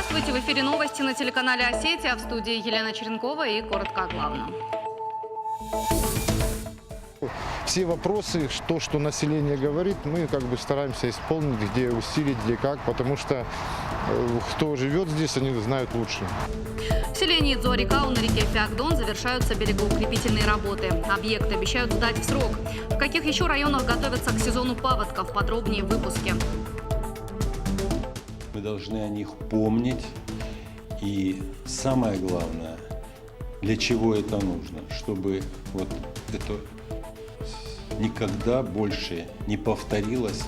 Здравствуйте! В эфире новости на телеканале «Осетия». В студии Елена Черенкова и коротко о главном. Все вопросы, то, что население говорит, мы стараемся исполнить, где усилить, где как, потому что кто живет здесь, они знают лучше. В селении Дзуарикау на реке Феогдон завершаются берегоукрепительные работы. Объект обещают сдать в срок. В каких еще районах готовятся к сезону паводков? Подробнее в выпуске. Мы должны о них помнить. И самое главное, для чего это нужно, чтобы это никогда больше не повторилось.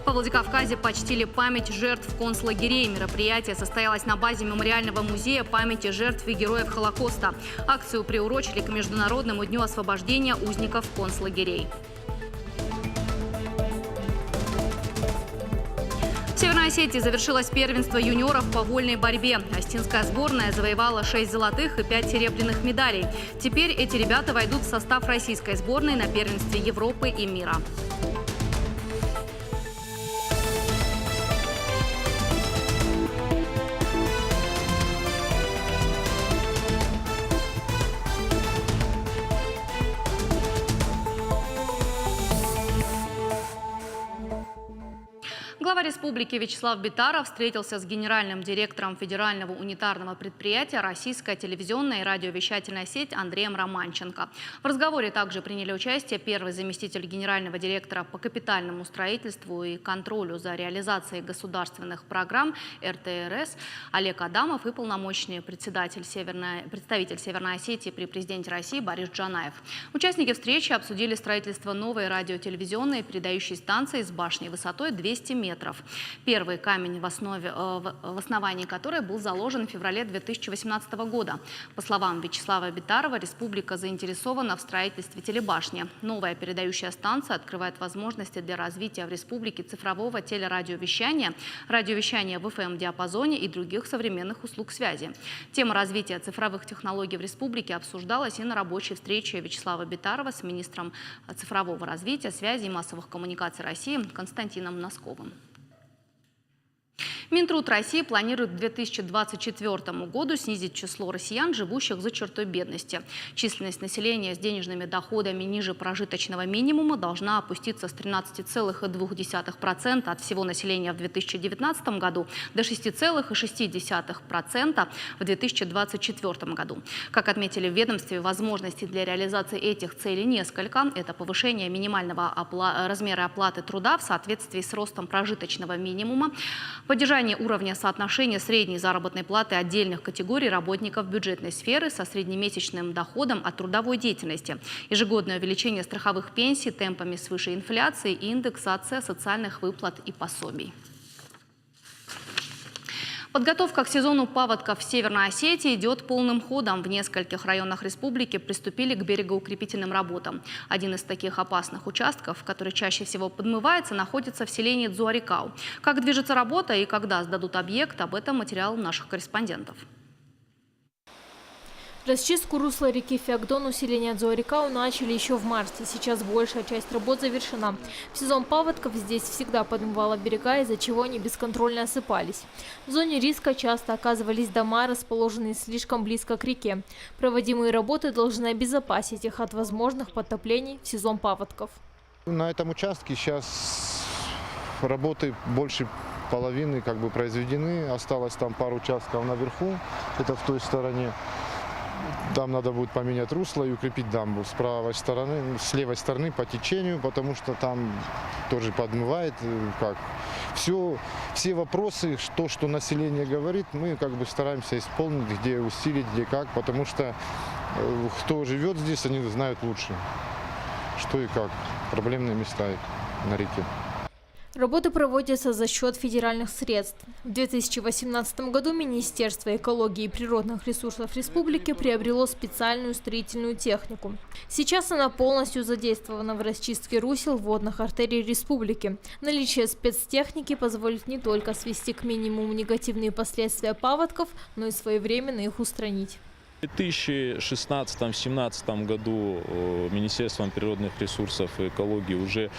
Во Владикавказе почтили память жертв концлагерей. Мероприятие состоялось на базе мемориального музея памяти жертв и героев Холокоста. Акцию приурочили к Международному дню освобождения узников концлагерей. В Северной Осетии завершилось первенство юниоров по вольной борьбе. Остинская сборная завоевала 6 золотых и 5 серебряных медалей. Теперь эти ребята войдут в состав российской сборной на первенстве Европы и мира. Глава республики Вячеслав Битаров встретился с генеральным директором федерального унитарного предприятия «Российская телевизионная и радиовещательная сеть» Андреем Романченко. В разговоре также приняли участие первый заместитель генерального директора по капитальному строительству и контролю за реализацией государственных программ РТРС Олег Адамов и полномочный представитель Северной Осетии при президенте России Борис Джанаев. Участники встречи обсудили строительство новой радиотелевизионной передающей станции с башней высотой 200 метров. Первый камень, в основании которой был заложен в феврале 2018 года. По словам Вячеслава Битарова, республика заинтересована в строительстве телебашни. Новая передающая станция открывает возможности для развития в республике цифрового телерадиовещания, радиовещания в ФМ-диапазоне и других современных услуг связи. Тема развития цифровых технологий в республике обсуждалась и на рабочей встрече Вячеслава Битарова с министром цифрового развития, связи и массовых коммуникаций России Константином Носковым. Минтруд России планирует к 2024 году снизить число россиян, живущих за чертой бедности. Численность населения с денежными доходами ниже прожиточного минимума должна опуститься с 13,2% от всего населения в 2019 году до 6,6% в 2024 году. Как отметили в ведомстве, возможностей для реализации этих целей несколько. Это повышение минимального размера оплаты труда в соответствии с ростом прожиточного минимума, поддержание уровня соотношения средней заработной платы отдельных категорий работников бюджетной сферы со среднемесячным доходом от трудовой деятельности, ежегодное увеличение страховых пенсий темпами свыше инфляции и индексация социальных выплат и пособий. Подготовка к сезону паводков в Северной Осетии идет полным ходом. В нескольких районах республики приступили к берегоукрепительным работам. Один из таких опасных участков, который чаще всего подмывается, находится в селении Дзуарикау. Как движется работа и когда сдадут объект, об этом материал наших корреспондентов. Расчистку русла реки Феогдон у селения Дзуарикау начали еще в марте. Сейчас большая часть работ завершена. В сезон паводков здесь всегда подмывало берега, из-за чего они бесконтрольно осыпались. В зоне риска часто оказывались дома, расположенные слишком близко к реке. Проводимые работы должны обезопасить их от возможных подтоплений в сезон паводков. На этом участке сейчас работы больше половины произведены. Осталось там пару участков наверху, это в той стороне. Там надо будет поменять русло и укрепить дамбу с правой стороны, с левой стороны по течению, потому что там тоже подмывает. Все вопросы, то, что население говорит, мы стараемся исполнить, где усилить, где как, потому что кто живет здесь, они знают лучше, что и как, проблемные места на реке. Работы проводятся за счет федеральных средств. В 2018 году Министерство экологии и природных ресурсов республики приобрело специальную строительную технику. Сейчас она полностью задействована в расчистке русел водных артерий республики. Наличие спецтехники позволит не только свести к минимуму негативные последствия паводков, но и своевременно их устранить. В 2016-2017 году Министерством природных ресурсов и экологии уже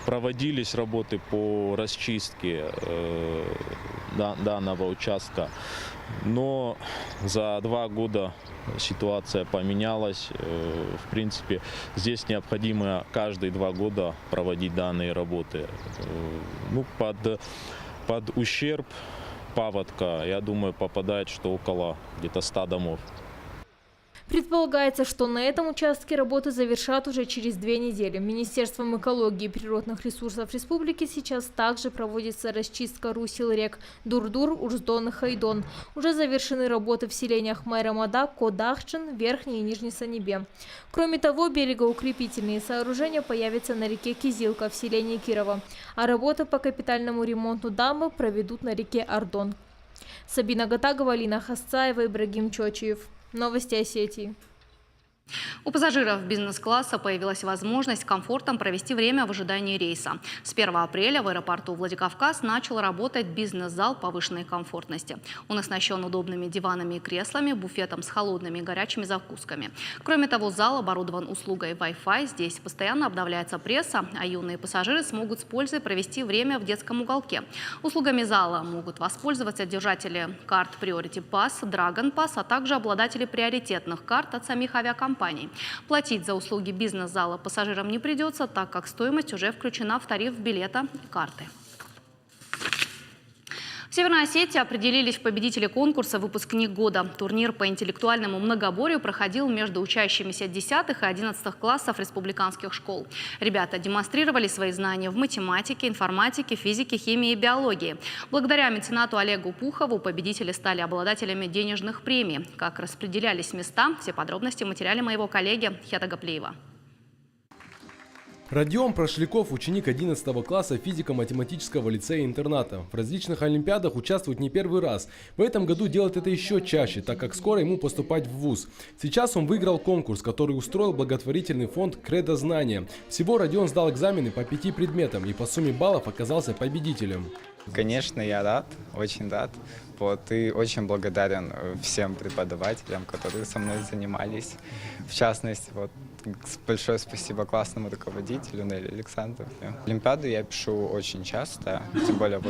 проводились работы по расчистке данного участка. Но за 2 года ситуация поменялась. В принципе, здесь необходимо каждые 2 года проводить данные работы. Ну, под ущерб паводка, я думаю, попадает что около где-то 100 домов. Предполагается, что на этом участке работы завершат уже через 2 недели. Министерством экологии и природных ресурсов республики сейчас также проводится расчистка русел рек Дурдур, Урздон и Хайдон. Уже завершены работы в селениях Майрамада, Кодахчин, Верхний и Нижний Санебе. Кроме того, берегоукрепительные сооружения появятся на реке Кизилка в селении Кирова, а работы по капитальному ремонту дамбы проведут на реке Ардон. Сабина Гатагова, Алина Хасцаева, Ибрагим Чочиев. Новости Осетии. У пассажиров бизнес-класса появилась возможность комфортно провести время в ожидании рейса. С 1 апреля в аэропорту Владикавказ начал работать бизнес-зал повышенной комфортности. Он оснащен удобными диванами и креслами, буфетом с холодными и горячими закусками. Кроме того, зал оборудован услугой Wi-Fi. Здесь постоянно обновляется пресса, а юные пассажиры смогут с пользой провести время в детском уголке. Услугами зала могут воспользоваться держатели карт Priority Pass, Dragon Pass, а также обладатели приоритетных карт от самих авиакомпаний. Платить за услуги бизнес-зала пассажирам не придется, так как стоимость уже включена в тариф билета и карты. В Северной Осетии определились победители конкурса «Выпускник года». Турнир по интеллектуальному многоборью проходил между учащимися 10 и 11 классов республиканских школ. Ребята демонстрировали свои знания в математике, информатике, физике, химии и биологии. Благодаря меценату Олегу Пухову победители стали обладателями денежных премий. Как распределялись места, все подробности в материале моего коллеги Хета Гаплиева. Родион Прошляков – ученик 11 класса физико-математического лицея-интерната. В различных олимпиадах участвует не первый раз. В этом году делает это еще чаще, так как скоро ему поступать в вуз. Сейчас он выиграл конкурс, который устроил благотворительный фонд «Кредо знания». Всего Родион сдал экзамены по 5 предметам и по сумме баллов оказался победителем. Конечно, я рад, очень рад. И очень благодарен всем преподавателям, которые со мной занимались. В частности, большое спасибо классному руководителю Нелли Александровне. Олимпиаду я пишу очень часто, тем более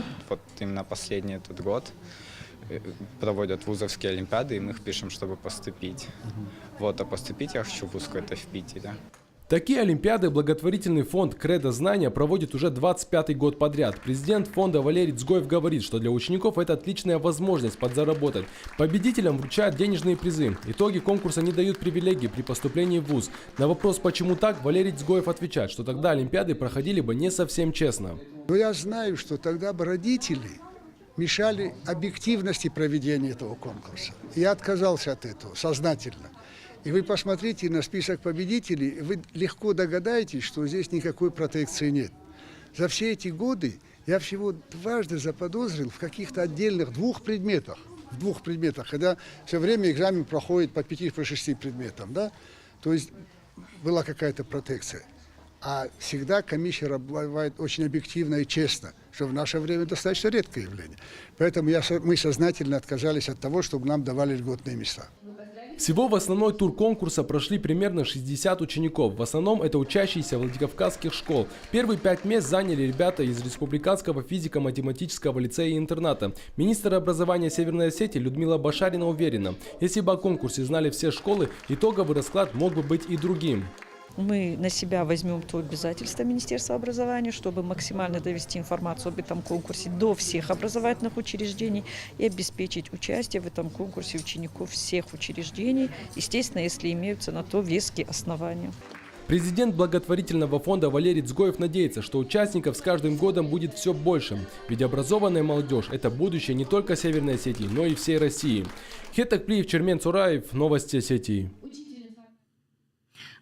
именно последний этот год проводят вузовские олимпиады, и мы их пишем, чтобы поступить. А поступить я хочу в вуз какой-то в Питере. Такие олимпиады благотворительный фонд «Кредо знания» проводит уже 25-й год подряд. Президент фонда Валерий Цгоев говорит, что для учеников это отличная возможность подзаработать. Победителям вручают денежные призы. Итоги конкурса не дают привилегий при поступлении в вуз. На вопрос «почему так?» Валерий Цгоев отвечает, что тогда олимпиады проходили бы не совсем честно. Но я знаю, что тогда бы родители мешали объективности проведения этого конкурса. Я отказался от этого сознательно. И вы посмотрите на список победителей, вы легко догадаетесь, что здесь никакой протекции нет. За все эти годы я всего дважды заподозрил в каких-то отдельных 2 предметах. В 2 предметах, когда все время экзамен проходит по 5-6 предметам. Да? То есть была какая-то протекция. А всегда комиссия бывает очень объективно и честно, что в наше время достаточно редкое явление. Поэтому мы сознательно отказались от того, чтобы нам давали льготные места. Всего в основной тур конкурса прошли примерно 60 учеников. В основном это учащиеся владикавказских школ. Первые 5 мест заняли ребята из Республиканского физико-математического лицея-интерната. Министр образования Северной Осетии Людмила Башарина уверена, если бы о конкурсе знали все школы, итоговый расклад мог бы быть и другим. Мы на себя возьмем то обязательство Министерства образования, чтобы максимально довести информацию об этом конкурсе до всех образовательных учреждений и обеспечить участие в этом конкурсе учеников всех учреждений, естественно, если имеются на то веские основания. Президент благотворительного фонда Валерий Цгоев надеется, что участников с каждым годом будет все больше. Ведь образованная молодежь – это будущее не только Северной Осетии, но и всей России. Хета Гаплиев, Чермен Цураев, Новости Осетии.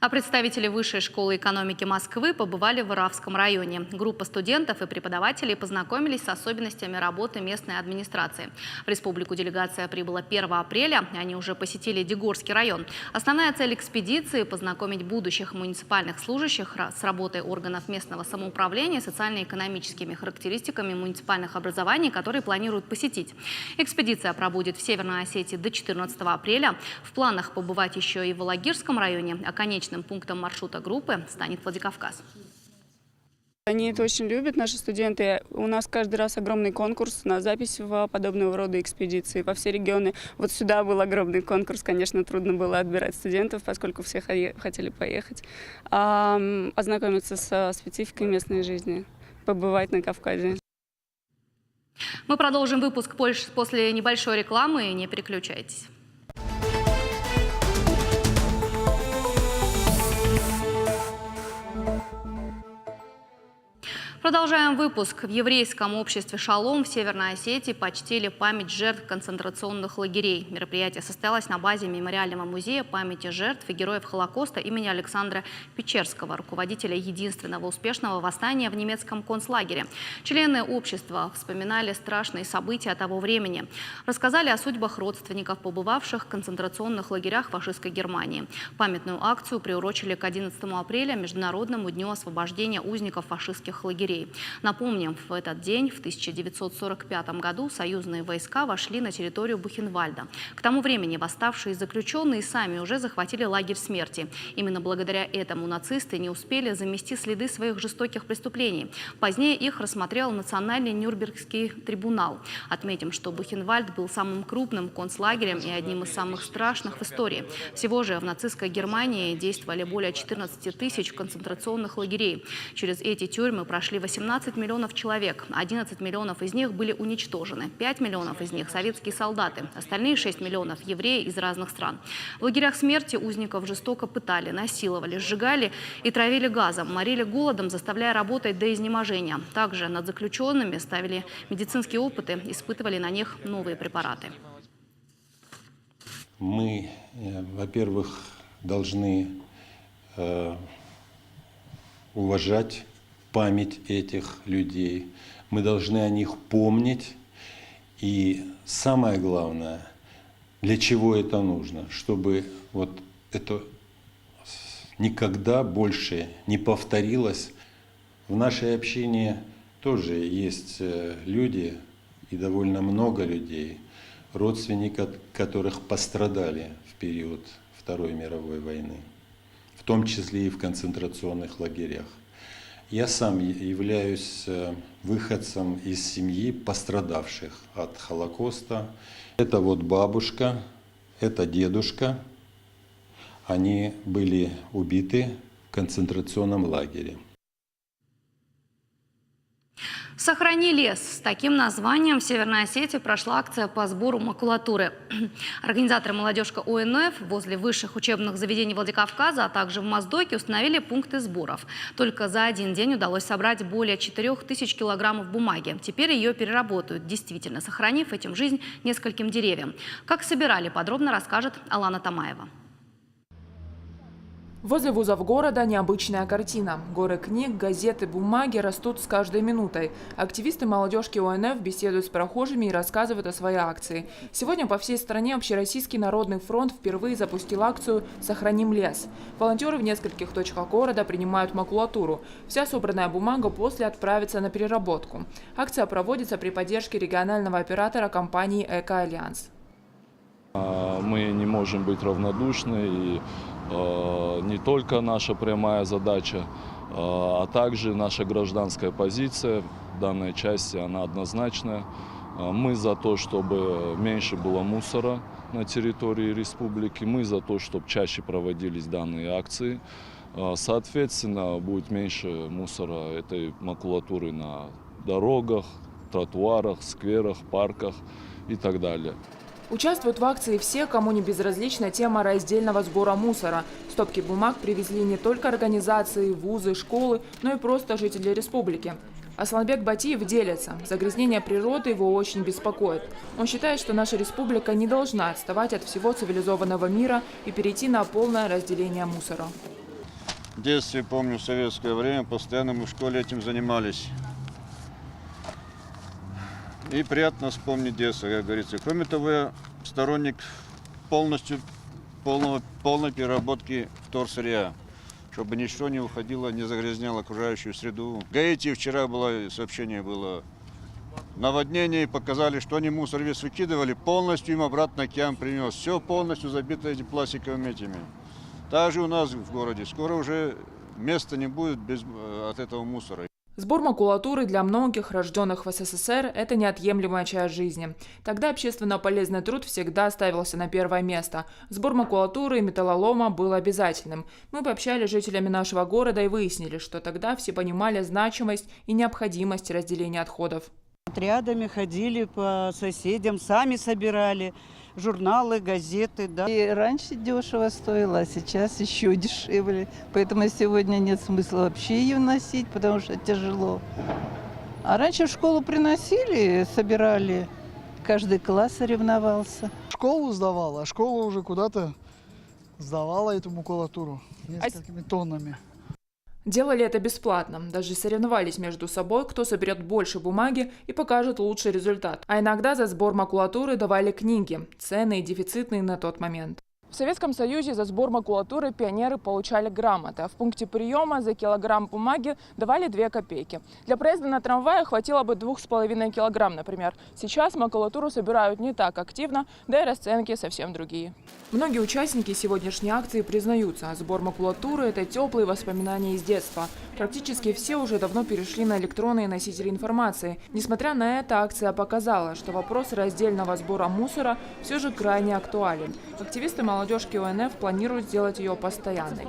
А представители Высшей школы экономики Москвы побывали в Иравском районе. Группа студентов и преподавателей познакомились с особенностями работы местной администрации. В республику делегация прибыла 1 апреля. Они уже посетили Дегорский район. Основная цель экспедиции – познакомить будущих муниципальных служащих с работой органов местного самоуправления, социально-экономическими характеристиками муниципальных образований, которые планируют посетить. Экспедиция пробудет в Северной Осетии до 14 апреля. В планах побывать еще и в Алагирском районе, а конечным пунктом маршрута группы станет Владикавказ. Они это очень любят, наши студенты. У нас каждый раз огромный конкурс на запись в подобного рода экспедиции по все регионы. Вот сюда был огромный конкурс, конечно, трудно было отбирать студентов, поскольку все хотели поехать, ознакомиться со спецификой местной жизни, побывать на Кавказе. Мы продолжим выпуск после небольшой рекламы, не переключайтесь. Продолжаем выпуск. В еврейском обществе «Шалом» в Северной Осетии почтили память жертв концентрационных лагерей. Мероприятие состоялось на базе Мемориального музея памяти жертв и героев Холокоста имени Александра Печерского, руководителя единственного успешного восстания в немецком концлагере. Члены общества вспоминали страшные события того времени, рассказали о судьбах родственников, побывавших в концентрационных лагерях фашистской Германии. Памятную акцию приурочили к 11 апреля, Международному дню освобождения узников фашистских лагерей. Напомним, в этот день, в 1945 году, союзные войска вошли на территорию Бухенвальда. К тому времени восставшие заключенные сами уже захватили лагерь смерти. Именно благодаря этому нацисты не успели замести следы своих жестоких преступлений. Позднее их рассмотрел Национальный Нюрнбергский трибунал. Отметим, что Бухенвальд был самым крупным концлагерем и одним из самых страшных в истории. Всего же в нацистской Германии действовали более 14 тысяч концентрационных лагерей. Через эти тюрьмы прошли 18 миллионов человек. 11 миллионов из них были уничтожены. 5 миллионов из них – советские солдаты. Остальные 6 миллионов – евреи из разных стран. В лагерях смерти узников жестоко пытали, насиловали, сжигали и травили газом, морили голодом, заставляя работать до изнеможения. Также над заключенными ставили медицинские опыты, испытывали на них новые препараты. Мы, во-первых, должны уважать память этих людей. Мы должны о них помнить. И самое главное, для чего это нужно? Чтобы вот это никогда больше не повторилось. В нашей общине тоже есть люди, и довольно много людей, родственники которых пострадали в период Второй мировой войны, в том числе и в концентрационных лагерях. Я сам являюсь выходцем из семьи пострадавших от Холокоста. Это вот бабушка, это дедушка. Они были убиты в концентрационном лагере. «Сохрани лес». С таким названием в Северной Осетии прошла акция по сбору макулатуры. Организаторы «Молодежка ОНФ» возле высших учебных заведений Владикавказа, а также в Моздоке установили пункты сборов. Только за один день удалось собрать более 4000 килограммов бумаги. Теперь ее переработают, действительно сохранив этим жизнь нескольким деревьям. Как собирали, подробно расскажет Алана Тамаева. Возле вузов города необычная картина. Горы книг, газет и бумаги растут с каждой минутой. Активисты молодежки ОНФ беседуют с прохожими и рассказывают о своей акции. Сегодня по всей стране Общероссийский народный фронт впервые запустил акцию «Сохраним лес». Волонтеры в нескольких точках города принимают макулатуру. Вся собранная бумага после отправится на переработку. Акция проводится при поддержке регионального оператора компании «Эко-Альянс». Мы не можем быть равнодушны, и не только наша прямая задача, а также наша гражданская позиция в данной части, она однозначная. Мы за то, чтобы меньше было мусора на территории республики, мы за то, чтобы чаще проводились данные акции. Соответственно, будет меньше мусора этой макулатуры на дорогах, тротуарах, скверах, парках и так далее. Участвуют в акции все, кому не безразлична тема раздельного сбора мусора. Стопки бумаг привезли не только организации, вузы, школы, но и просто жители республики. Асланбек Батиев делится. Загрязнение природы его очень беспокоит. Он считает, что наша республика не должна отставать от всего цивилизованного мира и перейти на полное разделение мусора. В детстве, помню, в советское время постоянно мы в школе этим занимались. И приятно вспомнить детство, как говорится. Кроме того, я сторонник полной переработки вторсырья, чтобы ничего не уходило, не загрязняло окружающую среду. В Гаити вчера сообщение было. Наводнение, показали, что они мусор весь выкидывали, полностью им обратно океан принес. Все полностью забито этими пластиковыми этими. Также у нас в городе скоро уже места не будет от этого мусора. Сбор макулатуры для многих, рожденных в СССР, это неотъемлемая часть жизни. Тогда общественно полезный труд всегда ставился на первое место. Сбор макулатуры и металлолома был обязательным. Мы пообщались с жителями нашего города и выяснили, что тогда все понимали значимость и необходимость разделения отходов. Отрядами ходили по соседям, сами собирали журналы, газеты. Да. И раньше дешево стоило, а сейчас еще дешевле. Поэтому сегодня нет смысла вообще ее носить, потому что тяжело. А раньше в школу приносили, собирали. Каждый класс соревновался. Школу сдавала, а школа уже куда-то сдавала эту макулатуру несколькими тоннами. Делали это бесплатно. Даже соревновались между собой, кто соберет больше бумаги и покажет лучший результат. А иногда за сбор макулатуры давали книги, ценные и дефицитные на тот момент. В Советском Союзе за сбор макулатуры пионеры получали грамоты, а в пункте приема за килограмм бумаги давали 2 копейки. Для проезда на трамвае хватило бы 2,5 килограмм, например. Сейчас макулатуру собирают не так активно, да и расценки совсем другие. Многие участники сегодняшней акции признаются, сбор макулатуры – это теплые воспоминания из детства. Практически все уже давно перешли на электронные носители информации. Несмотря на это, акция показала, что вопрос раздельного сбора мусора все же крайне актуален. Активисты молодежки ОНФ планируют сделать ее постоянной.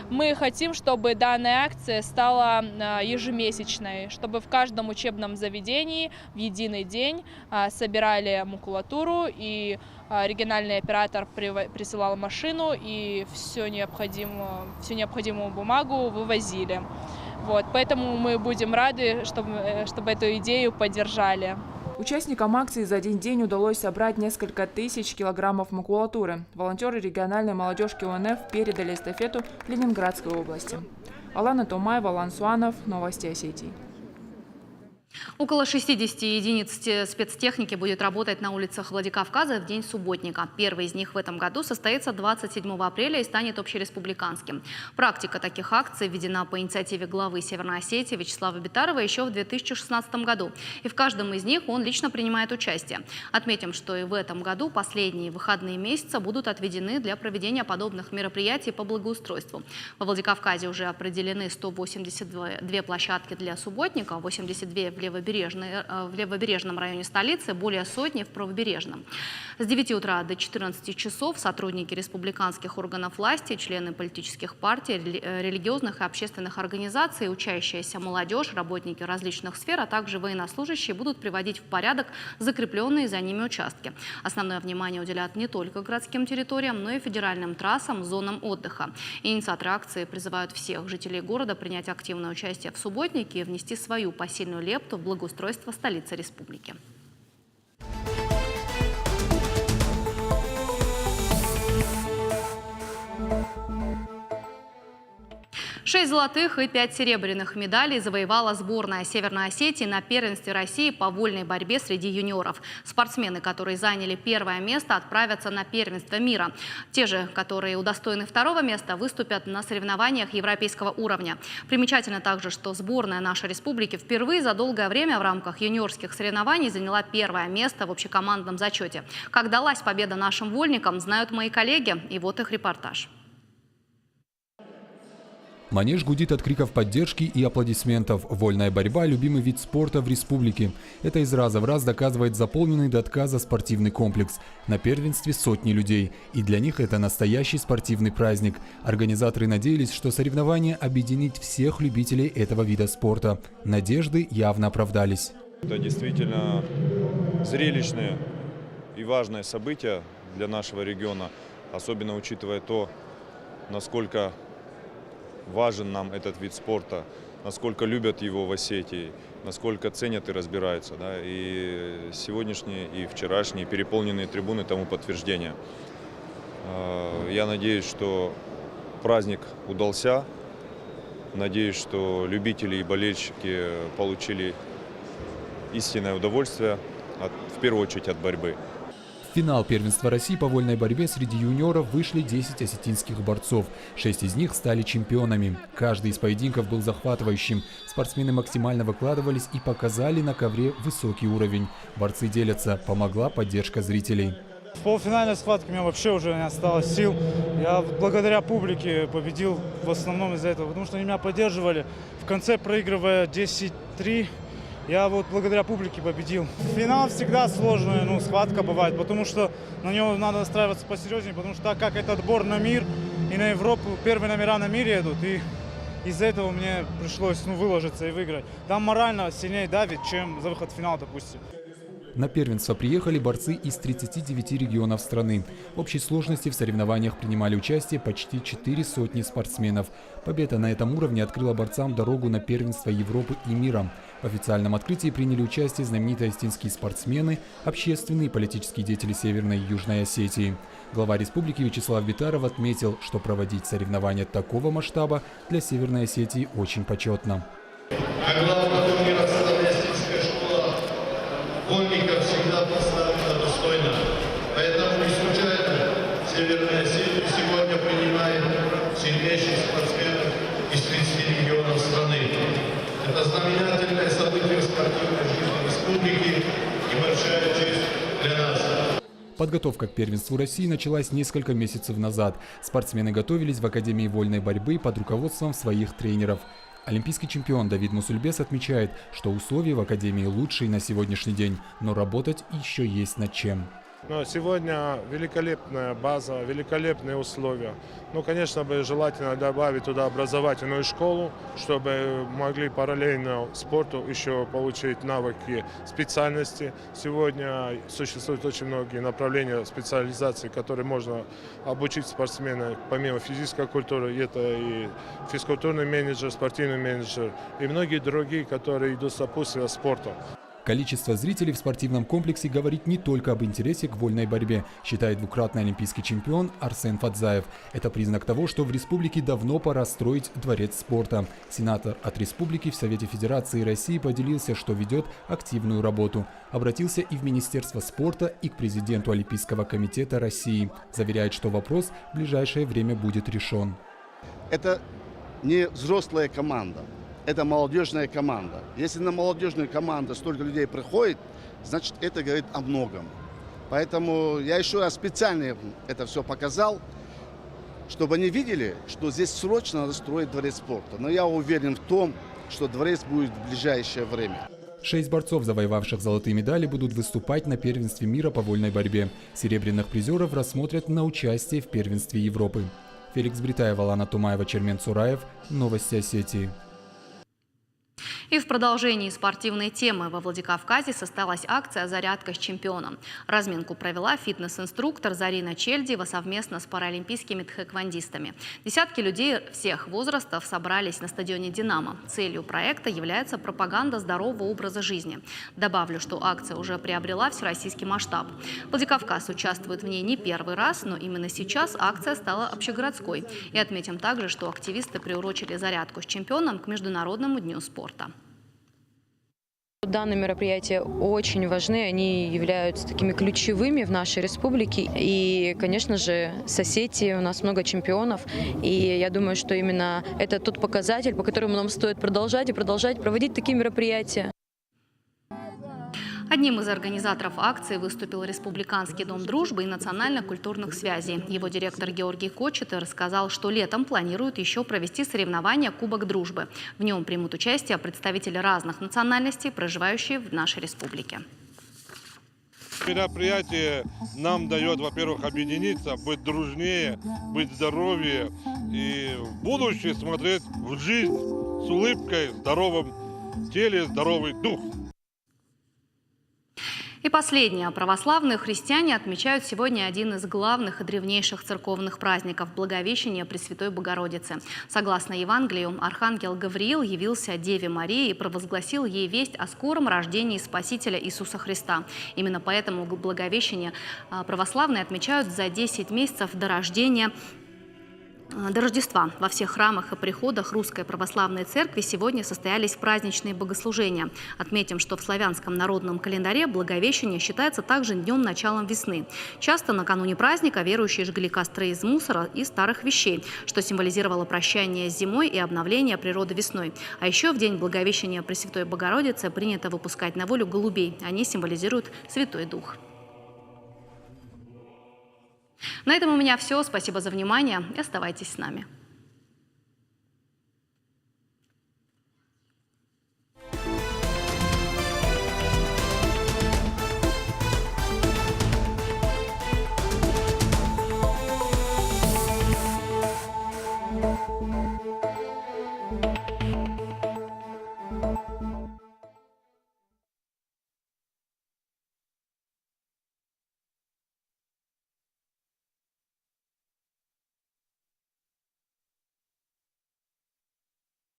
Мы хотим, чтобы данная акция стала ежемесячной, чтобы в каждом учебном заведении в единый день собирали макулатуру, и региональный оператор присылал машину и всю необходимую бумагу вывозили. Вот, поэтому мы будем рады, чтобы эту идею поддержали. Участникам акции за один день удалось собрать несколько тысяч килограммов макулатуры. Волонтеры региональной молодежки ОНФ передали эстафету Ленинградской области. Алана Томаева, Алан Суанов, Новости Осетии. Около 60 единиц спецтехники будет работать на улицах Владикавказа в день субботника. Первый из них в этом году состоится 27 апреля и станет общереспубликанским. Практика таких акций введена по инициативе главы Северной Осетии Вячеслава Битарова еще в 2016 году. И в каждом из них он лично принимает участие. Отметим, что и в этом году последние выходные месяца будут отведены для проведения подобных мероприятий по благоустройству. Во Владикавказе уже определены 182 площадки для субботника, 82 в левобережном районе столицы, более сотни в правобережном. С 9 утра до 14 часов сотрудники республиканских органов власти, члены политических партий, религиозных и общественных организаций, учащаяся молодежь, работники различных сфер, а также военнослужащие будут приводить в порядок закрепленные за ними участки. Основное внимание уделят не только городским территориям, но и федеральным трассам, зонам отдыха. Инициаторы акции призывают всех жителей города принять активное участие в субботнике и внести свою посильную лепту в благоустройство столицы республики. 6 золотых и 5 серебряных медалей завоевала сборная Северной Осетии на первенстве России по вольной борьбе среди юниоров. Спортсмены, которые заняли первое место, отправятся на первенство мира. Те же, которые удостоены второго места, выступят на соревнованиях европейского уровня. Примечательно также, что сборная нашей республики впервые за долгое время в рамках юниорских соревнований заняла первое место в общекомандном зачете. Как далась победа нашим вольникам, знают мои коллеги, и вот их репортаж. Манеж гудит от криков поддержки и аплодисментов. Вольная борьба – любимый вид спорта в республике. Это из раза в раз доказывает заполненный до отказа спортивный комплекс. На первенстве сотни людей. И для них это настоящий спортивный праздник. Организаторы надеялись, что соревнование объединит всех любителей этого вида спорта. Надежды явно оправдались. Это действительно зрелищное и важное событие для нашего региона. Особенно учитывая то, насколько важен нам этот вид спорта, насколько любят его в Осетии, насколько ценят и разбираются. Да? И сегодняшние, и вчерашние переполненные трибуны тому подтверждение. Я надеюсь, что праздник удался. Надеюсь, что любители и болельщики получили истинное удовольствие, в первую очередь от борьбы. В финал первенства России по вольной борьбе среди юниоров вышли 10 осетинских борцов. 6 из них стали чемпионами. Каждый из поединков был захватывающим. Спортсмены максимально выкладывались и показали на ковре высокий уровень. Борцы делятся, помогла поддержка зрителей. В полуфинальной схватке у меня вообще уже не осталось сил. Я благодаря публике победил в основном из-за этого, потому что они меня поддерживали. В конце, проигрывая 10-3, я вот благодаря публике победил. Финал всегда сложная, схватка бывает, потому что на него надо настраиваться посерьезнее, потому что так как это отбор на мир и на Европу, первые номера на мире идут, и из-за этого мне пришлось выложиться и выиграть. Там морально сильнее давит, чем за выход в финал, допустим. На первенство приехали борцы из 39 регионов страны. В общей сложности в соревнованиях принимали участие почти 400 спортсменов. Победа на этом уровне открыла борцам дорогу на первенство Европы и мира. В официальном открытии приняли участие знаменитые осетинские спортсмены, общественные и политические деятели Северной и Южной Осетии. Глава республики Вячеслав Битаров отметил, что проводить соревнования такого масштаба для Северной Осетии очень почетно. Гонщиков всегда поставлена достойно. Поэтому не случайно Северная Осетия сегодня принимает сильнейших спортсменов из 30 регионов страны. Это знаменательное событие в спортивной жизни республики и большая честь для нас. Подготовка к первенству России началась несколько месяцев назад. Спортсмены готовились в Академии вольной борьбы под руководством своих тренеров. Олимпийский чемпион Давид Мусульбес отмечает, что условия в Академии лучшие на сегодняшний день, но работать еще есть над чем. Но сегодня великолепная база, великолепные условия. Конечно, желательно добавить туда образовательную школу, чтобы могли параллельно спорту еще получить навыки специальности. Сегодня существуют очень многие направления специализации, которые можно обучить спортсмена помимо физической культуры. Это и физкультурный менеджер, спортивный менеджер и многие другие, которые идут сопутствия спорту. Количество зрителей в спортивном комплексе говорит не только об интересе к вольной борьбе, считает двукратный олимпийский чемпион Арсен Фадзаев. Это признак того, что в республике давно пора строить дворец спорта. Сенатор от республики в Совете Федерации России поделился, что ведет активную работу. Обратился и в Министерство спорта, и к президенту Олимпийского комитета России. Заверяет, что вопрос в ближайшее время будет решен. Это не взрослая команда. Это молодежная команда. Если на молодежную команду столько людей приходит, значит, это говорит о многом. Поэтому я еще раз специально это все показал, чтобы они видели, что здесь срочно надо строить дворец спорта. Но я уверен в том, что дворец будет в ближайшее время. 6 борцов, завоевавших золотые медали, будут выступать на первенстве мира по вольной борьбе. Серебряных призеров рассмотрят на участие в первенстве Европы. Феликс Бритаев, Алана Тумаева, Чермен Цураев. Новости Осетии. И в продолжении спортивной темы во Владикавказе состоялась акция «Зарядка с чемпионом». Разминку провела фитнес-инструктор Зарина Чельдиева совместно с паралимпийскими тхэквондистами. Десятки людей всех возрастов собрались на стадионе «Динамо». Целью проекта является пропаганда здорового образа жизни. Добавлю, что акция уже приобрела всероссийский масштаб. Владикавказ участвует в ней не первый раз, но именно сейчас акция стала общегородской. И отметим также, что активисты приурочили зарядку с чемпионом к Международному дню спорта. Данные мероприятия очень важны, они являются такими ключевыми в нашей республике. И, конечно же, с Осетией у нас много чемпионов. И я думаю, что именно это тот показатель, по которому нам стоит продолжать проводить такие мероприятия. Одним из организаторов акции выступил Республиканский дом дружбы и национально-культурных связей. Его директор Георгий Кочетый рассказал, что летом планируют еще провести соревнования «Кубок дружбы». В нем примут участие представители разных национальностей, проживающие в нашей республике. Мероприятие нам дает, во-первых, объединиться, быть дружнее, быть здоровее и в будущее смотреть в жизнь с улыбкой, в здоровом теле, здоровый дух. И последнее. Православные христиане отмечают сегодня один из главных и древнейших церковных праздников – Благовещение Пресвятой Богородицы. Согласно Евангелию, архангел Гавриил явился Деве Марии и провозгласил ей весть о скором рождении Спасителя Иисуса Христа. Именно поэтому Благовещение православные отмечают за 10 месяцев до Рождества. Во всех храмах и приходах Русской Православной Церкви сегодня состоялись праздничные богослужения. Отметим, что в славянском народном календаре Благовещение считается также днем началом весны. Часто накануне праздника верующие жгли костры из мусора и старых вещей, что символизировало прощание с зимой и обновление природы весной. А еще в день Благовещения Пресвятой Богородицы принято выпускать на волю голубей. Они символизируют Святой Дух. На этом у меня все. Спасибо за внимание и оставайтесь с нами.